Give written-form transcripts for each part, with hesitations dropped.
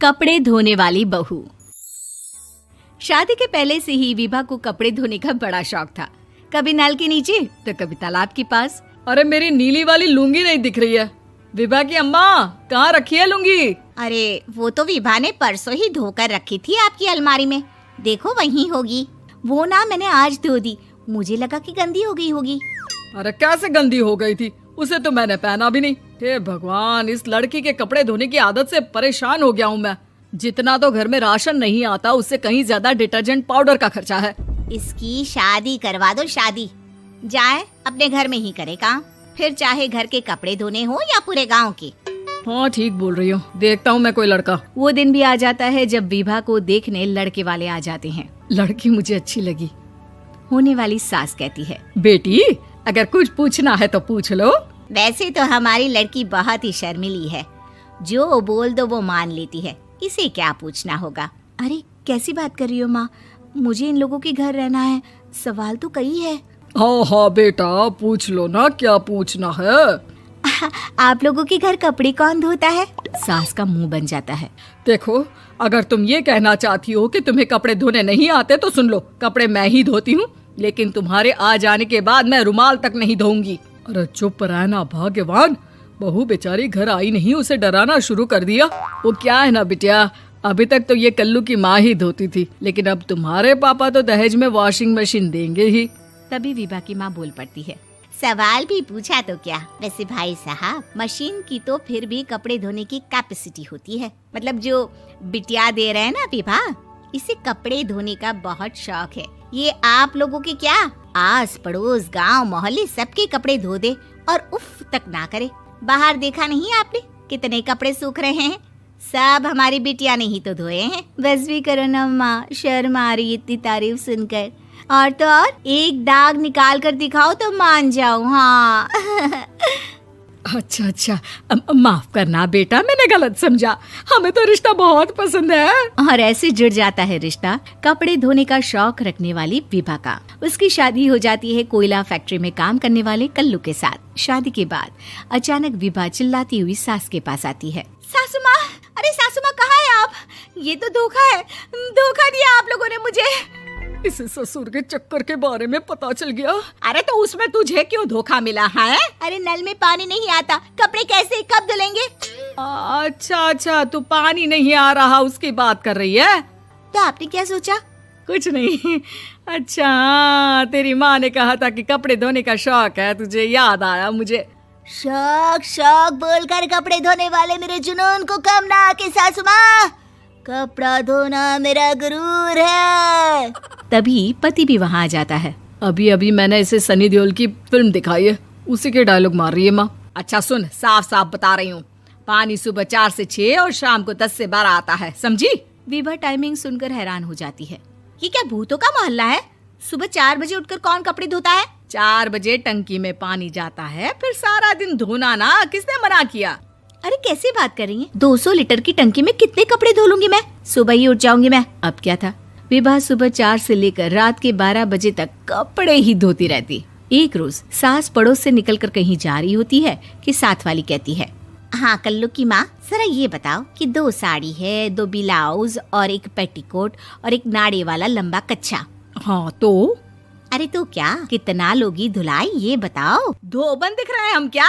कपड़े धोने वाली बहू। शादी के पहले से ही विभा को कपड़े धोने का बड़ा शौक था। कभी नल के नीचे तो कभी तालाब के पास। अरे मेरी नीली वाली लुंगी नहीं दिख रही है। विभा की अम्मा, कहाँ रखी है लुंगी? अरे वो तो विभा ने परसों ही धोकर रखी थी आपकी अलमारी में, देखो वहीं होगी। वो ना मैंने आज धो दी, मुझे लगा कि गंदी हो गई होगी। अरे कैसे गंदी हो गई थी? उसे तो मैंने पहना भी नहीं। हे भगवान, इस लड़की के कपड़े धोने की आदत से परेशान हो गया हूँ मैं। जितना तो घर में राशन नहीं आता, उससे कहीं ज्यादा डिटर्जेंट पाउडर का खर्चा है। इसकी शादी करवा दो, शादी जाए अपने घर में ही करे काम, फिर चाहे घर के कपड़े धोने हो या पूरे गांव के। हाँ ठीक बोल रही हूँ, देखता हूँ मैं कोई लड़का। वो दिन भी आ जाता है जब विभा को देखने लड़के वाले आ जाते हैं। लड़की मुझे अच्छी लगी। होने वाली सास कहती है, बेटी अगर कुछ पूछना है तो पूछ लो। वैसे तो हमारी लड़की बहुत ही शर्मीली है, जो बोल दो वो मान लेती है, इसे क्या पूछना होगा। अरे कैसी बात कर रही हो माँ, मुझे इन लोगों के घर रहना है, सवाल तो कई है। हाँ हाँ बेटा, पूछ लो ना, क्या पूछना है। आप लोगों के घर कपड़े कौन धोता है? सास का मुंह बन जाता है। देखो, अगर तुम ये कहना चाहती हो कि तुम्हें कपड़े धोने नहीं आते तो सुन लो, कपड़े मैं ही धोती हूँ, लेकिन तुम्हारे आ जाने के बाद मैं रुमाल तक नहीं धोऊंगी। अरे चुप रहना भाग्यवान, बहू बेचारी घर आई नहीं, उसे डराना शुरू कर दिया। वो क्या है ना बिटिया, अभी तक तो ये कल्लू की माँ ही धोती थी, लेकिन अब तुम्हारे पापा तो दहेज में वॉशिंग मशीन देंगे ही। तभी विभा की माँ बोल पड़ती है, सवाल भी पूछा तो क्या। वैसे भाई साहब, मशीन की तो फिर भी कपड़े धोने की कैपेसिटी होती है। मतलब जो बिटिया दे रहे हैं ना विभा, इसे कपड़े धोने का बहुत शौक है। ये आप लोगों के क्या, आस पड़ोस गांव मोहल्ले सबके कपड़े धो दे और उफ तक ना करे। बाहर देखा नहीं आपने कितने कपड़े सूख रहे हैं? सब हमारी बिटिया ने ही तो धोए हैं। बस भी करो ना माँ, शर्म आ रही इतनी तारीफ सुनकर। और तो और एक दाग निकाल कर दिखाओ तो मान जाऊं। हाँ अच्छा, माफ करना बेटा, मैंने गलत समझा। हमें तो रिश्ता बहुत पसंद है। और ऐसे जुड़ जाता है रिश्ता कपड़े धोने का शौक रखने वाली विभा का। उसकी शादी हो जाती है कोयला फैक्ट्री में काम करने वाले कल्लू के साथ। शादी के बाद अचानक विभा चिल्लाती हुई सास के पास आती है। सासू माँ, अरे सासू माँ कहाँ है आप? ये तो धोखा है, धोखा दिया आप लोगों ने मुझे। इसे ससुर के चक्कर के बारे में पता चल गया। अरे तो उसमें तुझे क्यों धोखा मिला है? अरे नल में पानी नहीं आता, कपड़े कैसे कब धुलेंगे? अच्छा, तू पानी नहीं आ रहा उसकी बात कर रही है। तो आपने क्या सोचा? कुछ नहीं। अच्छा, तेरी माँ ने कहा था कि कपड़े धोने का शौक है तुझे, याद आया मुझे। शौक बोलकर कपड़े धोने वाले मेरे जुनून को कम ना आके सासू माँ, कपड़ा धोना मेरा गुरूर है। तभी पति भी वहाँ आ जाता है। अभी मैंने इसे सनी देओल की फिल्म दिखाई है, उसी के डायलॉग मार रही है माँ। अच्छा सुन, साफ साफ बता रही हूँ, पानी सुबह 4 से 6 और शाम को 10 से 12 आता है, समझी? विभा टाइमिंग सुनकर हैरान हो जाती है। ये क्या भूतों का मोहल्ला है? सुबह 4 बजे उठकर कौन कपड़े धोता है? 4 बजे टंकी में पानी जाता है, फिर सारा दिन धोना ना, किसने मना किया? अरे कैसी बात कर रही हैं? 200 लीटर की टंकी में कितने कपड़े धो लूंगी मैं? सुबह ही उठ जाऊंगी मैं। अब क्या था, विभा सुबह 4 से लेकर रात के 12 बजे तक कपड़े ही धोती रहती। एक रोज सास पड़ोस से निकलकर कहीं जा रही होती है कि साथ वाली कहती है, हाँ कल्लू की माँ, जरा ये बताओ कि 2 साड़ी है, 2 ब्लाउज और एक पेटीकोट और एक नाड़े वाला लंबा कच्छा। हाँ तो? अरे तो क्या, कितना लोगी धुलाई ये बताओ। धोबन दिख रहे हैं हम क्या?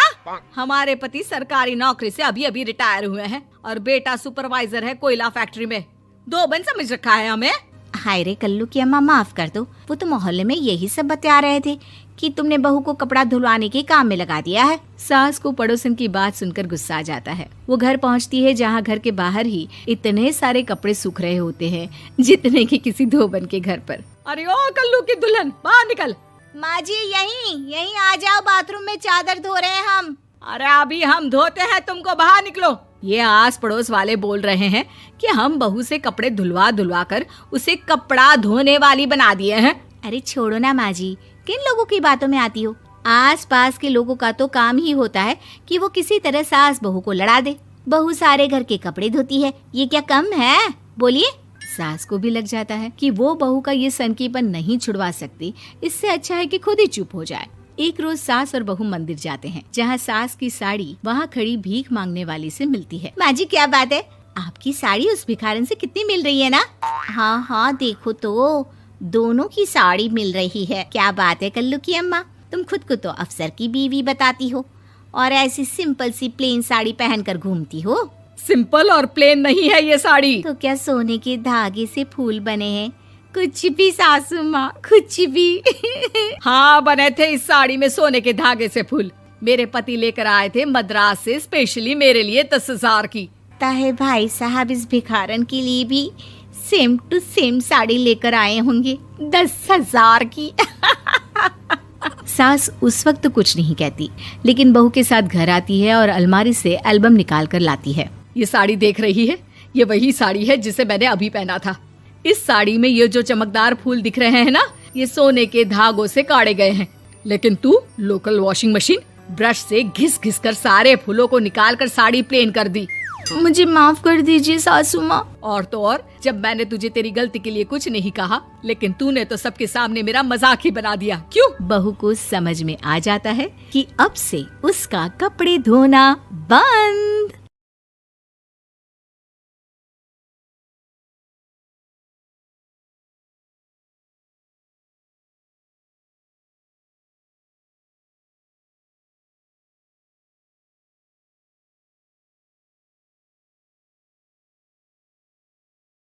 हमारे पति सरकारी नौकरी से अभी रिटायर हुए हैं और बेटा सुपरवाइजर है कोयला फैक्ट्री में। धोबन समझ रखा है हमें? हाय रे कल्लू की अम्मा, माफ कर दो, वो तो मोहल्ले में यही सब बता रहे थे कि तुमने बहू को कपड़ा धुलवाने के काम में लगा दिया है। सास को पड़ोसन की बात सुनकर गुस्सा आ जाता है। वो घर पहुंचती है जहां घर के बाहर ही इतने सारे कपड़े सूख रहे होते हैं जितने कि किसी धोबन के घर पर। अरे ओ कल्लू की दुल्हन, बाहर निकल। माँ जी यहीं आ जाओ, बाथरूम में चादर धो रहे हैं हम। अरे अभी हम धोते हैं, तुमको बाहर निकलो। ये आस पड़ोस वाले बोल रहे हैं कि हम बहू से कपड़े धुलवा कर उसे कपड़ा धोने वाली बना दिए हैं। अरे छोड़ो ना माँ जी, किन लोगों की बातों में आती हो? आस पास के लोगों का तो काम ही होता है कि वो किसी तरह सास बहू को लड़ा दे। बहू सारे घर के कपड़े धोती है, ये क्या कम है? बोलिए। सास को भी लग जाता है कि वो बहू का ये सनकीपन नहीं छुड़वा सकती, इससे अच्छा है कि खुद ही चुप हो जाए। एक रोज सास और बहू मंदिर जाते हैं, जहाँ सास की साड़ी वहाँ खड़ी भीख मांगने वाली से मिलती है। माँ जी क्या बात है, आपकी साड़ी उस भिखारन से कितनी मिल रही है ना? हाँ हाँ, देखो तो दोनों की साड़ी मिल रही है। क्या बात है कल्लू की अम्मा, तुम खुद को तो अफसर की बीवी बताती हो और ऐसी सिंपल सी प्लेन साड़ी पहनकर घूमती हो। सिंपल और प्लेन नहीं है ये साड़ी। तो क्या सोने के धागे से फूल बने हैं? कुछ भी सासू माँ, कुछ भी। हाँ, बने थे इस साड़ी में सोने के धागे से फूल। मेरे पति लेकर आए थे मद्रास से स्पेशली मेरे लिए 10,000 की। ताहे भाई साहब इस भिखारन के लिए भी सेम टू सेम साड़ी लेकर आए होंगे 10,000 की। सास उस वक्त कुछ नहीं कहती, लेकिन बहू के साथ घर आती है और अलमारी से एल्बम निकाल कर लाती है। ये साड़ी देख रही है, ये वही साड़ी है जिसे मैंने अभी पहना था। इस साड़ी में ये जो चमकदार फूल दिख रहे हैं ना, ये सोने के धागों से काढ़े गए हैं। लेकिन तू लोकल वॉशिंग मशीन ब्रश से घिस घिस कर सारे फूलों को निकाल कर साड़ी प्लेन कर दी। मुझे माफ कर दीजिए सासू माँ। और तो और, जब मैंने तुझे तेरी गलती के लिए कुछ नहीं कहा, लेकिन तूने तो सबके सामने मेरा मजाक ही बना दिया। क्यों? बहू को समझ में आ जाता है कि अब से उसका कपड़े धोना बंद।